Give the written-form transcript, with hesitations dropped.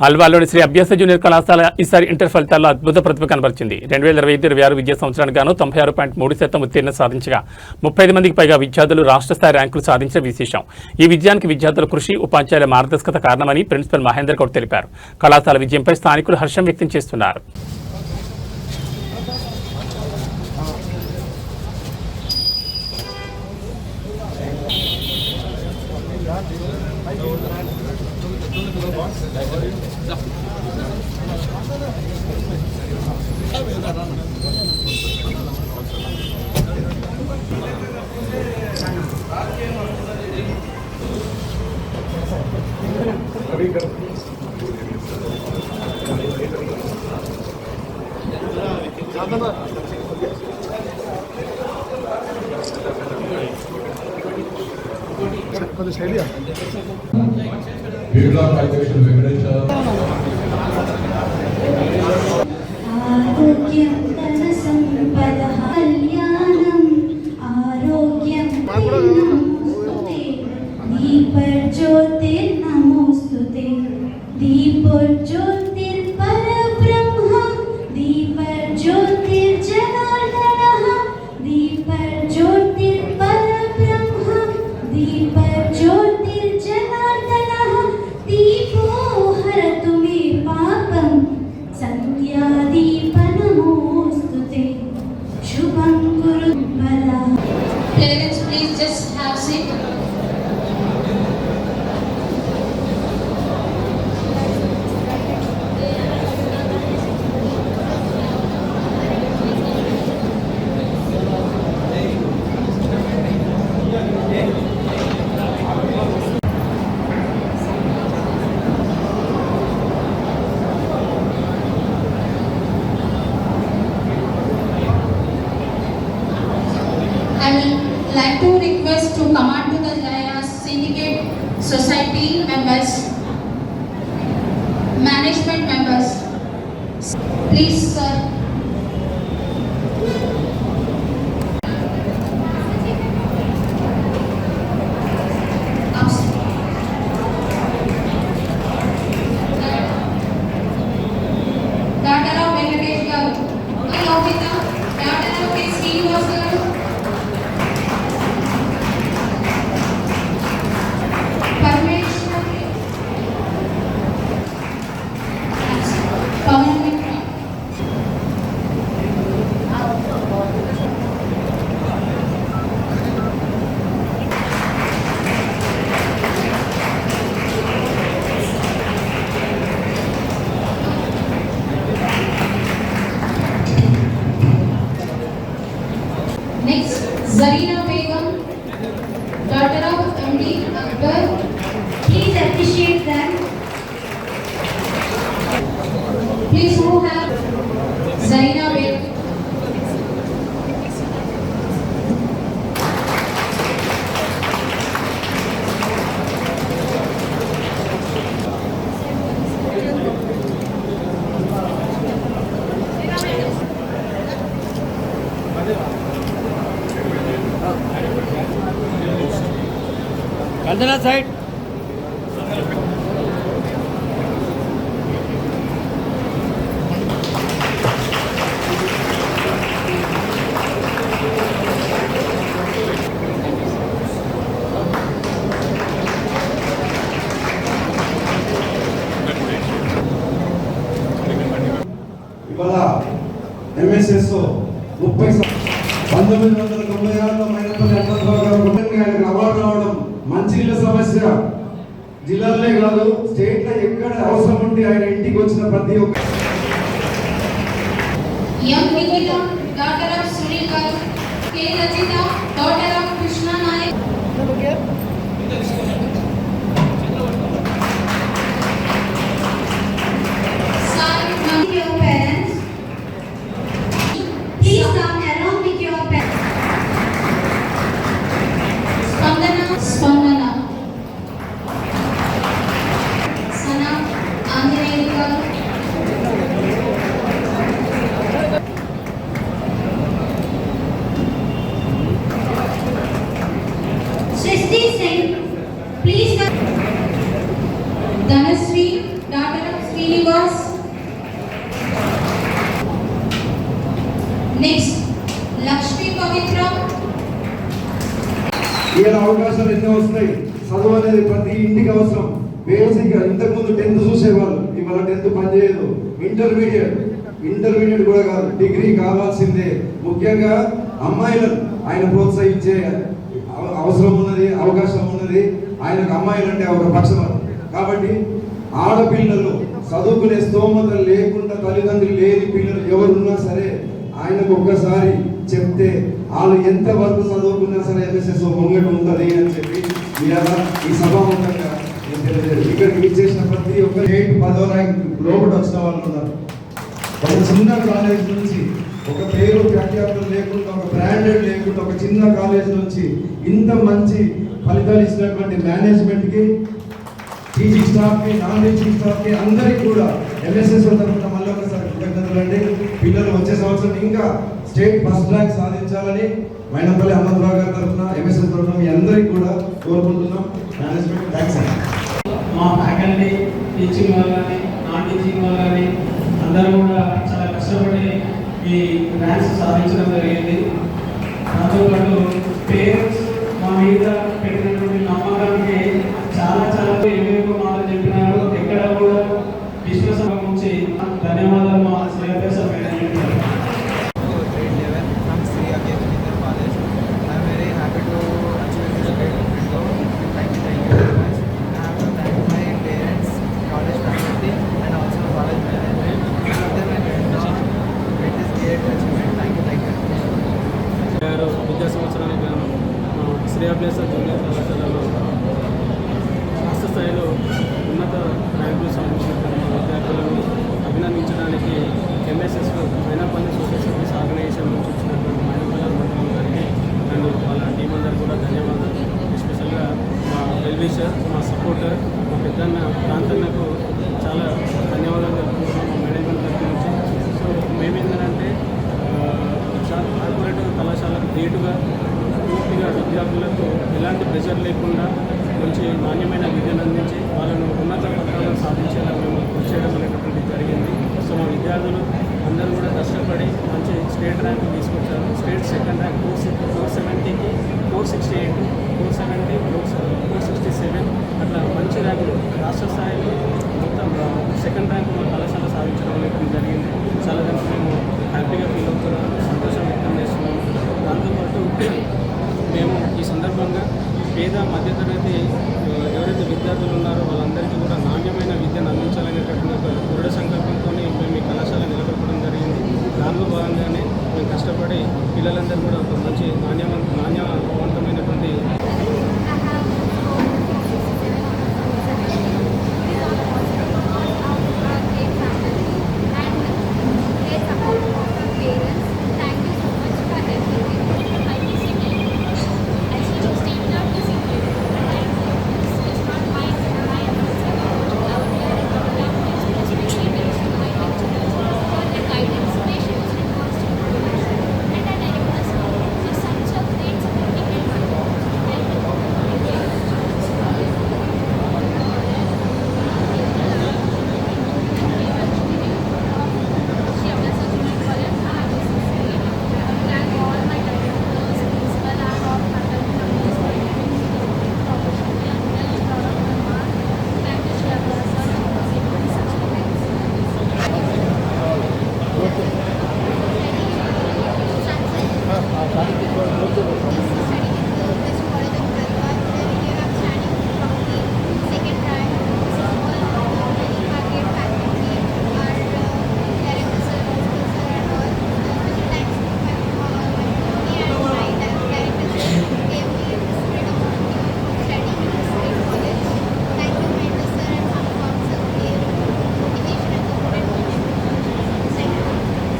అల్వాలోని శ్రీ అభ్యాస జూనియర్ కళాశాల ఈసారి ఇంటర్ ఫలితాల్లో అద్భుత ప్రతిభ కనబరిచింది. 2025-26 విద్యా సంవత్సరానికి గాను 96.3% ఉత్తీర్ణ సాధించగా 35 మందికి పైగా విద్యార్థులు రాష్ట్ర స్థాయి ర్యాంకులు సాధించడం విశేషం. ఈ విజయానికి విద్యార్థుల కృషి, ఉపాధ్యాయుల మార్గదర్శకత కారణమని ప్రిన్సిపల్ మహేందర్ గౌడ్ తెలిపారు. కళాశాల విజయంపై స్థానికులు హర్షం వ్యక్తం చేస్తున్నారు. Parents, please just have seat. I would like to request to come on to the dais syndicate society members, management members. Please, sir. Daughter of Venkatesh Garu, Lovita, daughter of K. Srinivas Garu. Next, Zarina Begum, daughter of MD Akbar. Please appreciate them. Please who have Zarina Begum. Kandana side. ఇవాళ MSS 1996లో Mainapalli అట్లా award రావడం మంచినీళ్ళ సమస్య జిల్లాలే కాదు state లో ఎక్కడ అవసరం ఉంటే ఆయన ఇంటికి వచ్చిన ప్రతి ఒక్క daughter of Sunil Garu, K. Rajita, daughter of Krishna Nayak. Your parents, please come along with your parents. Spandana, Sana, Anjaneyya. Srinivas. Next, Lakshmi Pavitra. ఇలా అవకాశాలు ఎన్నో వస్తాయి. చదువు అనేది ప్రతి ఇంటికి అవసరం. బేసిక్ గా ఇంతకుముందు 10th చూసేవాళ్ళు, ఇవాళ 10th పనిచేయదు. ఇంటర్మీడియట్ కూడా కాదు, డిగ్రీ కావాల్సిందే. ముఖ్యంగా అమ్మాయిలను ఆయన ప్రోత్సహించే అవసరం ఉన్నది, అవకాశం ఉన్నది. ఆయనకు అమ్మాయిలు అంటే ఒక పక్షపాతం. కాబట్టి ఆడపిల్లలు చదువుకునే స్తోమత లేకుండా తల్లిదండ్రులు లేని పిల్లలు ఎవరున్నా సరే ఆయనకు ఒక్కసారి చెప్తే వాళ్ళు ఎంత వరకు చదువుకున్నా సరే ఎంఎస్ఎస్ ముంగట ఉంటుంది అని చెప్పి ఈ సభాముఖంగా ఇక్కడికి ఇచ్చేసిన ప్రతి ఒక్కరు 10వ ర్యాంక్ లోపల వచ్చిన వాళ్ళు ఉన్నారు. ఒక చిన్న కాలేజ్ నుంచి, ఒక పేరు ప్రఖ్యాతులు లేకుండా, ఒక బ్రాండెడ్ లేకుండా, ఒక చిన్న కాలేజ్ నుంచి ఇంత మంచి ఫలితాలు ఇచ్చినటువంటి మేనేజ్మెంట్కి, టీచింగ్ స్టాఫ్కి, నాన్ టీచింగ్ స్టాఫ్కి అందరికీ కూడా ఎంఎస్ఎస్ తరఫున మళ్ళీ ఒకసారి కృతజ్ఞతలు అండి. పిల్లలు వచ్చే సంవత్సరం ఇంకా స్టేట్ ఫస్ట్ ర్యాంక్ సాధించాలని మైనంపల్లి హనుమంతరావు గారి తరఫున, ఎంఎస్ఎస్ తరఫున మీ అందరికీ కూడా కోరుకుంటున్నాం. మేనేజ్మెంట్ థ్యాంక్స్ అండి. మా ఫ్యాకల్టీ, టీచింగ్ వాళ్ళని, నాన్ టీచింగ్ వాళ్ళని అందరూ కూడా చాలా కష్టపడి ఈ ర్యాంక్స్ సాధించడం జరిగింది. దాంతోపాటు పేరెంట్స్ మా మీద పెట్టినటువంటి నమ్మకానికి చాలా ఏమేమో మాటలు చెప్పినారు. ఎక్కడ కూడా విశ్వాసం ఉంచి ధన్యవాదాలు.